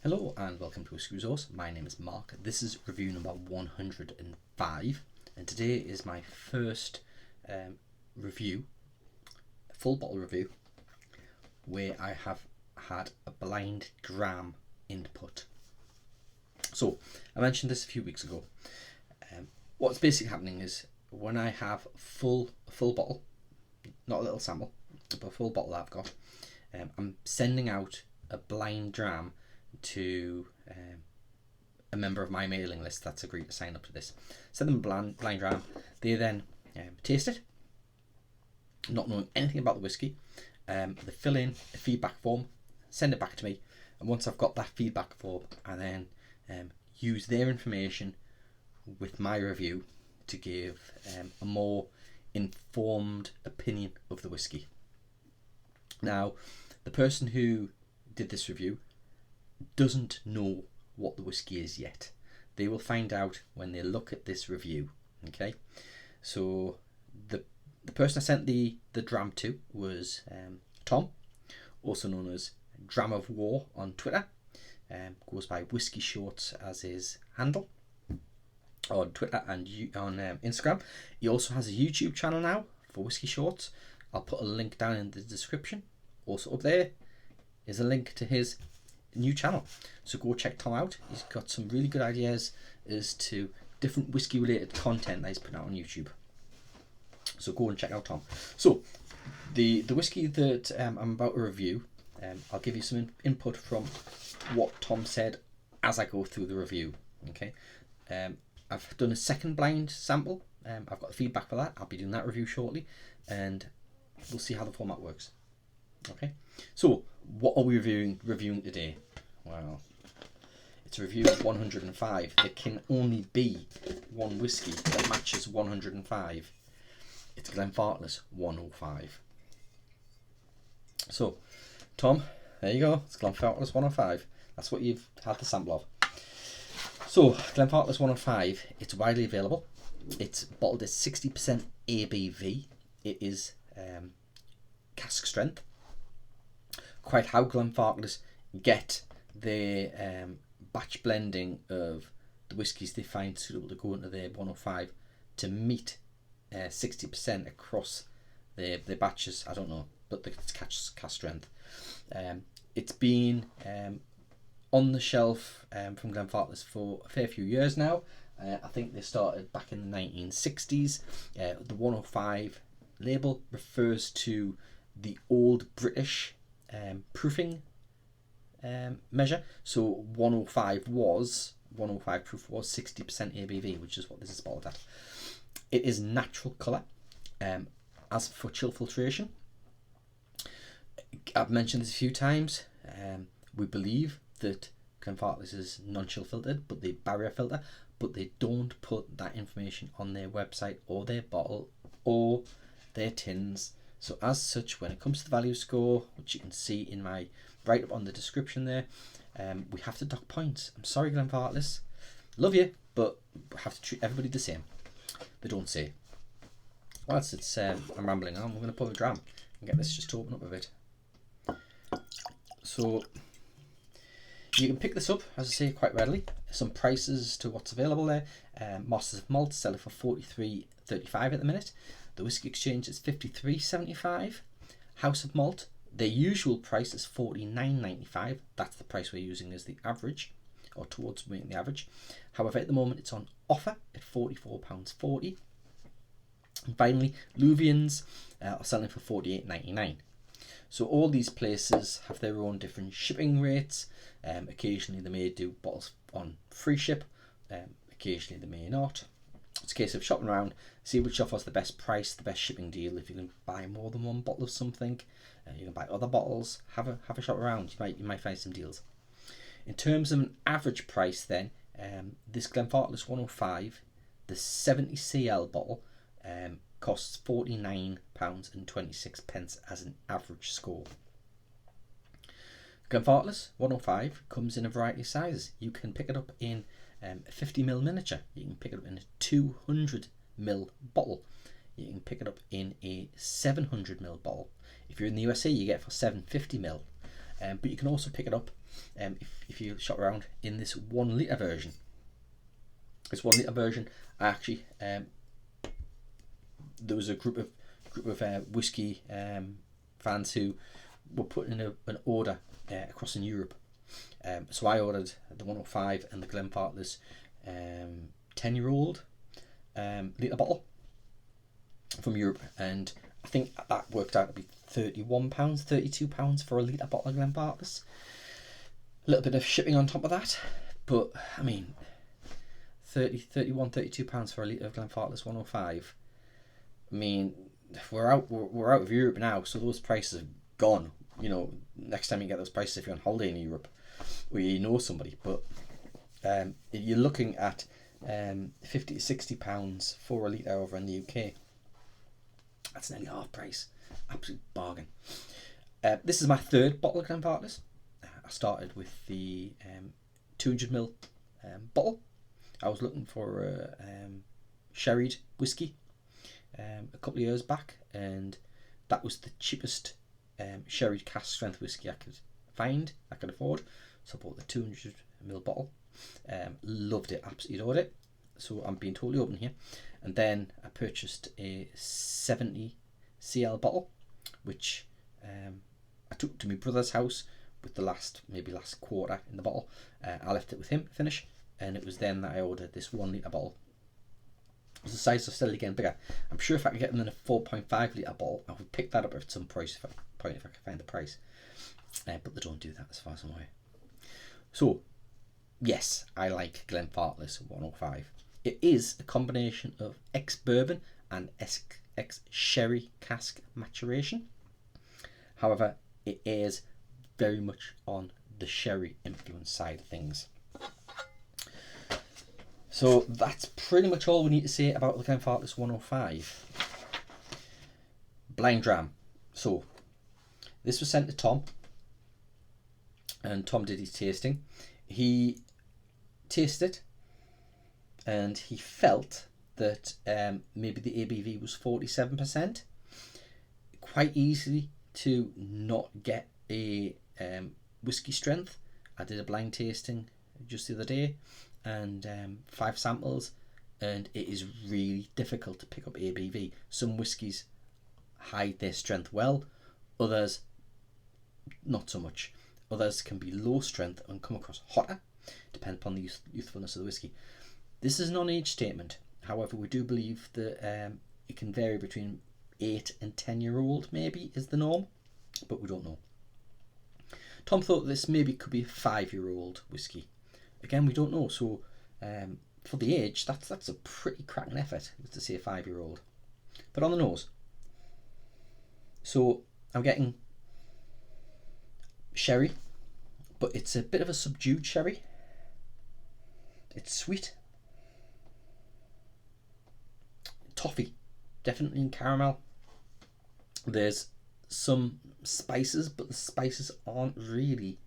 Hello and welcome to Whisky Resource. My name is Mark. This is review number 105 and today is my first review, full bottle review, where I have had a blind dram input. So I mentioned this a few weeks ago. What's basically happening is when I have a full bottle, not a little sample, but a full bottle I've got, I'm sending out a blind dram to a member of my mailing list that's agreed to sign up to this. Send them a blind dram. They then taste it, not knowing anything about the whiskey. They fill in a feedback form, send it back to me, and once I've got that feedback form, I then use their information with my review to give a more informed opinion of the whiskey. Now, the person who did this review doesn't know what the whiskey is yet. They will find out when they look at this review. Okay, so the person I sent the dram to was Tom, also known as Dram of War on Twitter. Goes by Whiskey Shorts as his handle on Twitter and on Instagram. He also has a YouTube channel now for Whiskey Shorts. I'll put a link down in the description. Also up there is a link to his new channel, so go check Tom out. He's got some really good ideas as to different whiskey related content that he's putting out on YouTube, so go and check out Tom. So the whiskey that I'm about to review, I'll give you some input from what Tom said as I go through the review. Okay, I've done a second blind sample. I've got the feedback for that. I'll be doing that review shortly, and we'll see how the format works. Okay, so what are we reviewing today? Well, it's a review of 105. There can only be one whiskey that matches 105. It's Glenfarclas 105. So, Tom, there you go. It's Glenfarclas 105. That's what you've had the sample of. So, Glenfarclas 105, it's widely available. It's bottled at 60% ABV. It is cask strength. Quite how Glenfarclas get their batch blending of the whiskies they find suitable to go into their 105 to meet 60% across their batches, I don't know, but it's cask strength. It's been on the shelf from Glenfarclas for a fair few years now. I think they started back in the 1960s. The 105 label refers to the old British proofing measure. So 105 proof was 60% ABV, which is what this is bottled at. It is natural colour. As for chill filtration, I've mentioned this a few times. We believe that Glenfarclas is non-chill filtered, but they barrier filter, but they don't put that information on their website or their bottle or their tins. So as such, when it comes to the value score, which you can see in my write-up on the description there, we have to dock points. I'm sorry, Glenfarclas. Love you, but we have to treat everybody the same. They don't say. Whilst it's I'm rambling on, we're going to pour a dram and get this just to open up a bit. So you can pick this up, as I say, quite readily. Some prices to what's available there. Masters of Malt sell it for $43.35 at the minute. The Whisky Exchange is $53.75. House of Malt, their usual price is $49.95. That's the price we're using as the average, or towards making the average. However, at the moment it's on offer at £44.40. And finally, Luvians are selling for $48.99. So all these places have their own different shipping rates. Occasionally they may do bottles on free ship. Occasionally they may not. It's a case of shopping around, see which offers the best price, the best shipping deal. If you can buy more than one bottle of something, you can buy other bottles. Have a shop around. You might find some deals. In terms of an average price, then this Glenfarclas 105, the 70cl bottle, costs £49.26 as an average score. Glenfarclas 105 comes in a variety of sizes. You can pick it up in a 50ml miniature. You can pick it up in a 200ml bottle. You can pick it up in a 700ml bottle. If you're in the USA, you get it for 750ml. But you can also pick it up if you shop around in this 1 litre version. This 1 litre version, I actually there was a group of whiskey fans who were putting in an order across in Europe. So I ordered the 105 and the Glenfarclas 10-year-old litre bottle from Europe, and I think that worked out to be £31, £32 for a litre bottle of Glenfarclas. A little bit of shipping on top of that, but I mean, £32 for a litre of Glenfarclas 105. I mean, we're out of Europe now, so those prices have gone. You know, next time you get those prices if you're on holiday in Europe or you know somebody. But you're looking at £50 to £60 for a litre over in the UK. That's nearly half price. Absolute bargain. This is my third bottle of Glenfarclas. I started with the 200ml bottle. I was looking for a sherried whiskey a couple of years back, and that was the cheapest sherried cask strength whiskey I could afford. So I bought the 200ml bottle. Loved it, absolutely adored it. So I'm being totally open here. And then I purchased a 70cl bottle, which I took to my brother's house with the last quarter in the bottle. I left it with him to finish, and it was then that I ordered this 1 litre bottle. The size is steadily getting bigger. I'm sure if I could get them in a 4.5 litre bottle, I would pick that up at some price if I could find the price. But they don't do that as far as I'm aware. So, yes, I like Glenfarclas 105. It is a combination of ex-bourbon and ex-sherry cask maturation. However, it is very much on the sherry influence side of things. So that's pretty much all we need to say about the Glenfarclas 105. Blind dram. So this was sent to Tom, and Tom did his tasting. He tasted and he felt that maybe the ABV was 47%. Quite easily to not get a whiskey strength. I did a blind tasting just the other day, and 5 samples, and it is really difficult to pick up ABV. Some whiskies hide their strength well, others not so much. Others can be low strength and come across hotter, depending upon the youthfulness of the whiskey. This is a non-age statement. However, we do believe that it can vary between 8 and 10-year-old maybe is the norm, but we don't know. Tom thought this maybe could be a 5-year-old whiskey. Again, we don't know. So for the age, that's a pretty cracking effort to say a 5-year-old. But on the nose. So I'm getting sherry, but it's a bit of a subdued sherry. It's sweet. Toffee, definitely in caramel. There's some spices, but the spices aren't really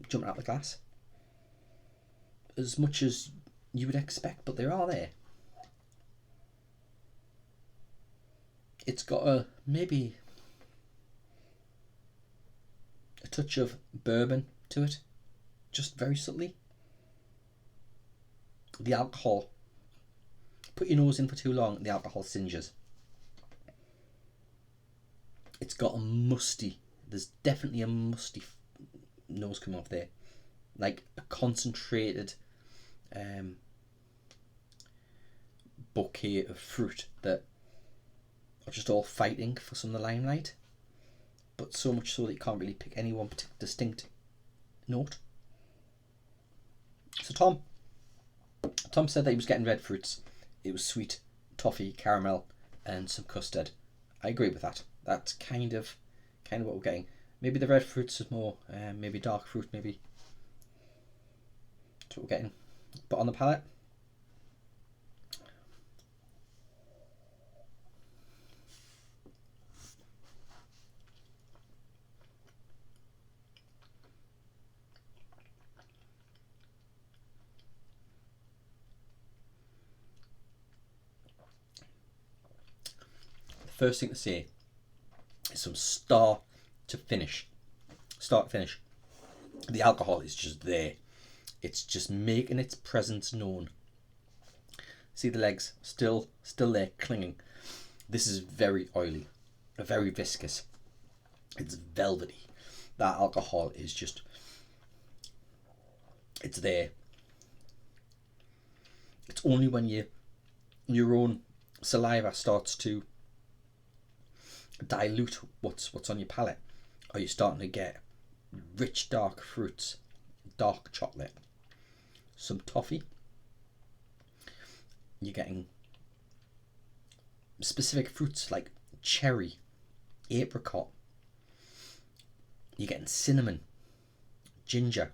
jumping out the glass as much as you would expect, but they are there. It's got maybe a touch of bourbon to it, just very subtly. The alcohol, put your nose in for too long, the alcohol singes. It's got a musty, there's definitely a musty nose coming off there, like a concentrated bouquet of fruit that are just all fighting for some of the limelight, but so much so that you can't really pick any one particular distinct note. So Tom said that he was getting red fruits. It was sweet, toffee, caramel, and some custard. I agree with that. That's kind of what we're getting. Maybe the red fruits is more, maybe dark fruit, maybe. That's what we're getting. But on the palate, the first thing to say is some start to finish. The alcohol is just there. It's just making its presence known. See the legs still there, clinging. This is very oily, very viscous. It's velvety. That alcohol is just, it's there. It's only when your own saliva starts to dilute what's on your palate, are you starting to get rich dark fruits, dark chocolate, some toffee. You're getting specific fruits like cherry, apricot. You're getting cinnamon, ginger,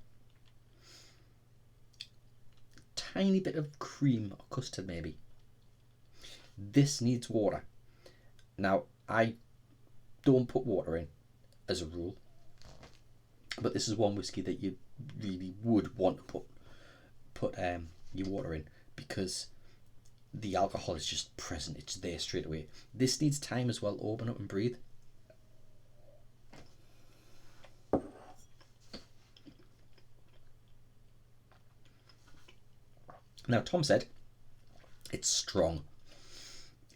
tiny bit of cream or custard maybe. This needs water. Now, I don't put water in as a rule, but this is one whiskey that you really would want to put your water in, because the alcohol is just present. It's there straight away. This needs time as well. Open up and breathe. Now, Tom said it's strong,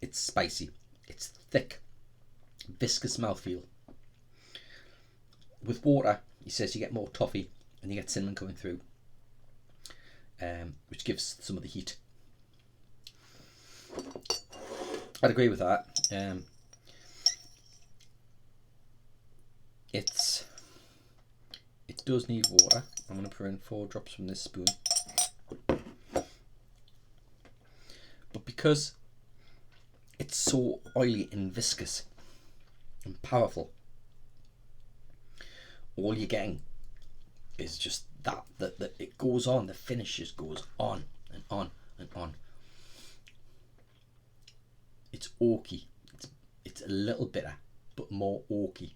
it's spicy, it's thick, viscous mouthfeel. With water, he says you get more toffee and you get cinnamon coming through, which gives some of the heat. I'd agree with that. It does need water. I'm going to pour in 4 drops from this spoon. But because it's so oily and viscous and powerful, all you're getting is just that it goes on. The finish just goes on and on and on. It's oaky. It's a little bitter, but more oaky.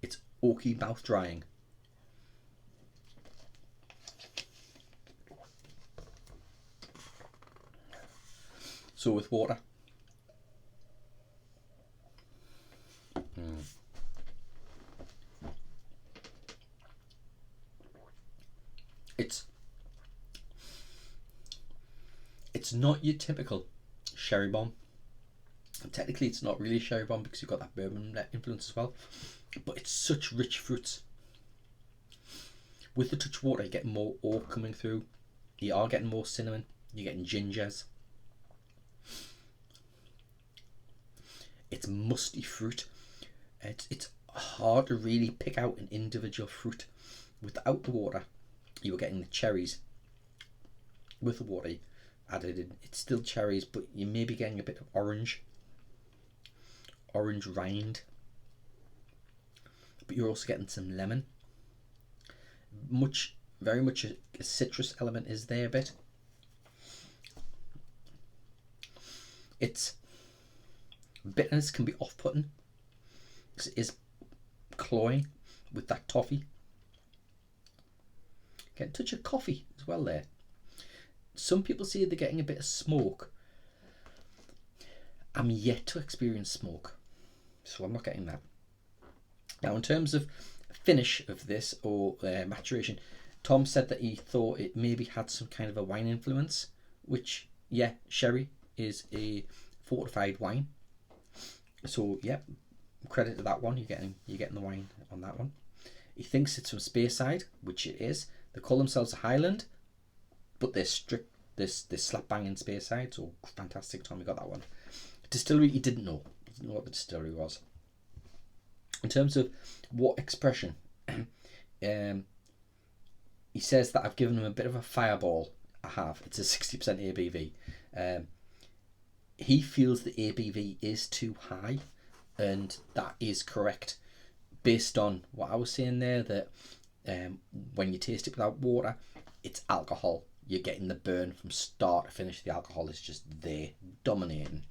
It's oaky, mouth drying. So with water, it's not your typical sherry bomb. Technically, it's not really a sherry bomb because you've got that bourbon influence as well. But it's such rich fruits. With the touch of water, you get more oak coming through. You are getting more cinnamon. You're getting gingers. It's musty fruit. It's hard to really pick out an individual fruit. Without the water, you were getting the cherries. With the water added in, it's still cherries, but you may be getting a bit of orange rind. But you're also getting some lemon. Very much a citrus element is there a bit. Its bitterness can be off-putting because it is cloying with that toffee. Get a touch of coffee as well there. Some people say they're getting a bit of smoke. I'm yet to experience smoke, so I'm not getting that. Now, in terms of finish of this or maturation, Tom said that he thought it maybe had some kind of a wine influence, which, yeah, sherry is a fortified wine. So, yeah, credit to that one. You're getting the wine on that one. He thinks it's from Speyside, which it is. They call themselves a Highland, but they're strict. They're slap bang in Speyside. So fantastic, Tom. You got that one. Distillery, he didn't know. He didn't know what the distillery was. In terms of what expression, he says that I've given him a bit of a fireball. I have. It's a 60% ABV. He feels the ABV is too high, and that is correct based on what I was saying there, that when you taste it without water, it's alcohol. You're getting the burn from start to finish. The alcohol is just there, dominating.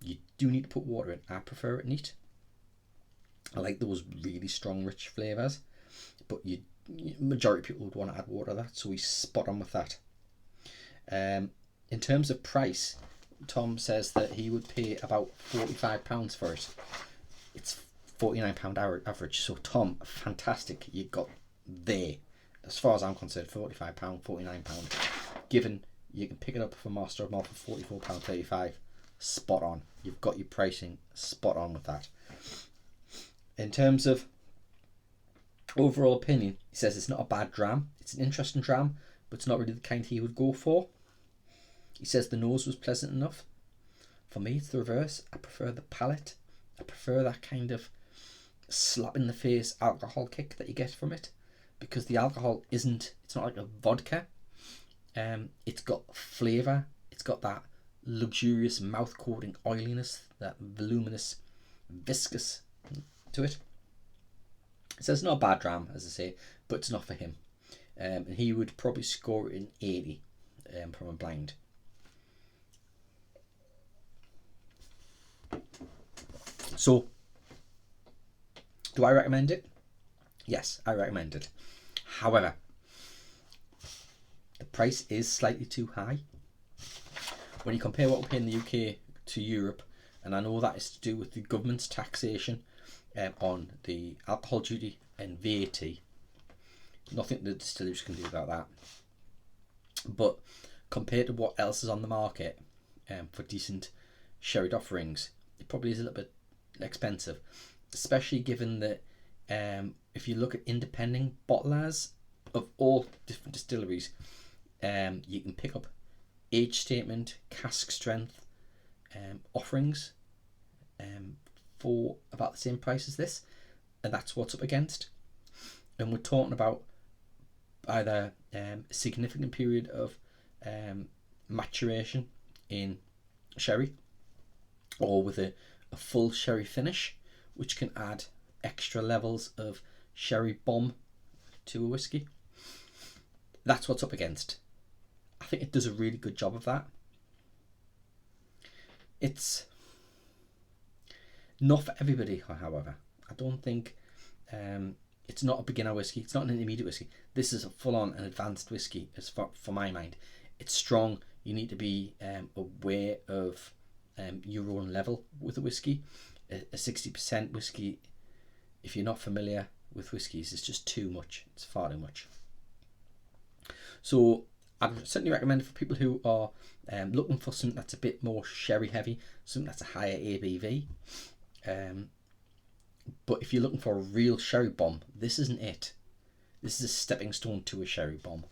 You do need to put water in. I prefer it neat. I like those really strong, rich flavours, but majority of people would want to add water to that, so he's spot on with that. In terms of price, Tom says that he would pay about £45 for it. It's £49 average. So Tom, fantastic, you got there. As far as I'm concerned, £45, £49. Given you can pick it up from Master of Malt for £44.35, spot on. You've got your pricing spot on with that. In terms of overall opinion, he says it's not a bad dram. It's an interesting dram, but it's not really the kind he would go for. He says the nose was pleasant enough. For me, it's the reverse. I prefer the palate. I prefer that kind of slap in the face alcohol kick that you get from it, because the alcohol it's not like a vodka. It's got flavour. It's got that luxurious mouth coating oiliness, that voluminous, viscous to it. So it's not a bad dram, as I say, but it's not for him. And he would probably score it an 80 from a blind. So, do I recommend it? Yes, I recommend it. However, the price is slightly too high. When you compare what we pay in the UK to Europe, and I know that is to do with the government's taxation on the alcohol duty and VAT. Nothing the distilleries can do about that. But compared to what else is on the market for decent sherry offerings, it probably is a little bit expensive, especially given that if you look at independent bottlers of all different distilleries, you can pick up age statement, cask strength offerings for about the same price as this, and that's what's up against. And we're talking about either a significant period of maturation in sherry, or with a full sherry finish, which can add extra levels of sherry bomb to a whiskey. That's what's up against. I think it does a really good job of that. It's not for everybody, however. I don't think it's not a beginner whiskey. It's not an intermediate whiskey. This is a full-on and advanced whiskey, as for my mind. It's strong. You need to be aware of your own level with a whiskey. A 60% whiskey, if you're not familiar with whiskies, is just too much. It's far too much. So I'd certainly recommend it for people who are looking for something that's a bit more sherry heavy, something that's a higher ABV. But if you're looking for a real sherry bomb, this isn't it. This is a stepping stone to a sherry bomb.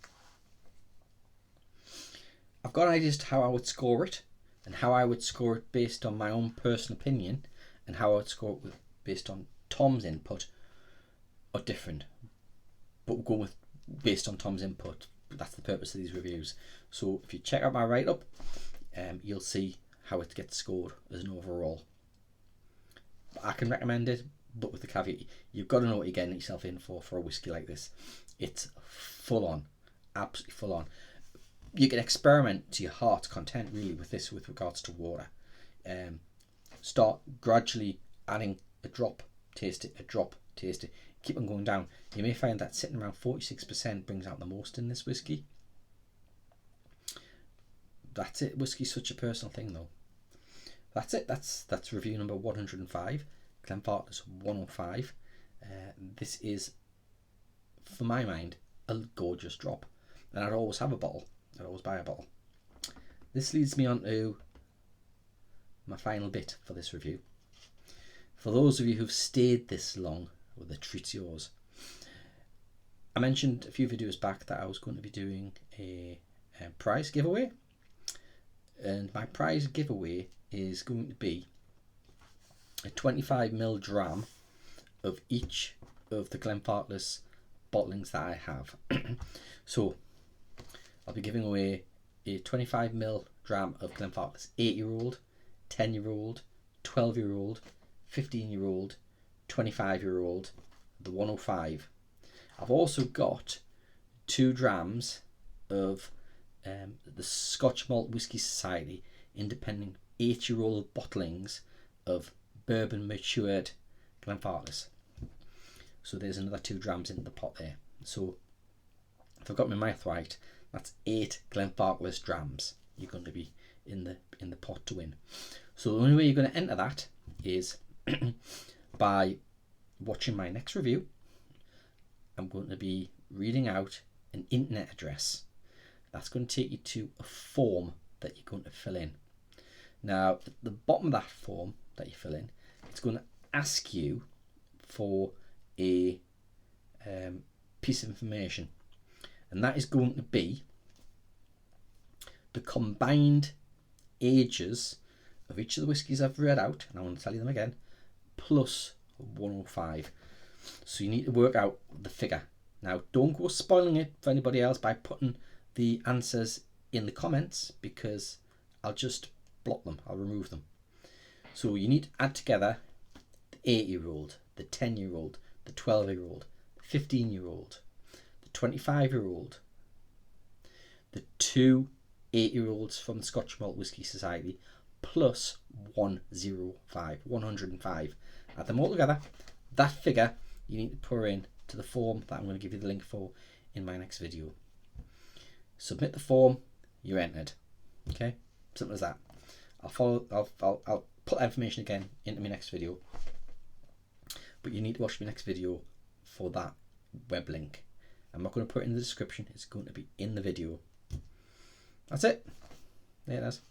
I've got ideas to how I would score it, and how I would score it based on my own personal opinion, and how I would score it based on Tom's input, are different. But we'll go with based on Tom's input. That's the purpose of these reviews. So if you check out my write-up, you'll see how it gets scored as an overall. I can recommend it, but with the caveat, you've got to know what you're getting yourself in for a whiskey like this. It's full on, absolutely full on. You can experiment to your heart's content really with this with regards to water. Start gradually adding a drop, taste it, a drop, taste it. Keep on going down. You may find that sitting around 46% brings out the most in this whiskey. That's it. Whiskey's such a personal thing though. That's it. That's review number 105. Glenfarclas 105. This is, for my mind, a gorgeous drop. And I'd always have a bottle. I'd always buy a bottle. This leads me on to my final bit for this review. For those of you who've stayed this long, well, the treat's yours. I mentioned a few videos back that I was going to be doing a prize giveaway. And my prize giveaway is going to be a 25ml dram of each of the Glenfarclas bottlings that I have. So I'll be giving away a 25ml dram of Glenfarclas 8-year-old, 10-year-old, 12-year-old, 15-year-old, 25-year-old, the 105. I've also got 2 drams of the Scotch Malt Whisky Society independent 8-year-old bottlings of bourbon matured Glenfarclas. So there's another 2 drams in the pot there. So if I've got my math right, that's 8 Glenfarclas drams you're going to be in the pot to win. So the only way you're going to enter that is by watching my next review I'm going to be reading out an internet address. That's going to take you to a form that you're going to fill in. Now, at the bottom of that form that you fill in, it's going to ask you for a piece of information, and that is going to be the combined ages of each of the whiskies I've read out, and I want to tell you them again, plus 105. So you need to work out the figure. Now, don't go spoiling it for anybody else by putting the answers in the comments, because I'll just block them, I'll remove them. So you need to add together the 8-year-old, the 10-year-old, the 12-year-old, the 15-year-old, the 25-year-old, the 2 8-year-olds from the Scotch Malt Whisky Society, plus 105. Add them all together. That figure you need to put in to the form that I'm going to give you the link for in my next video. Submit the form, you're entered. Okay, simple as that. I'll put information again into my next video, but you need to watch my next video for that web link. I'm not going to put it in the description, it's going to be in the video. That's it. There it is.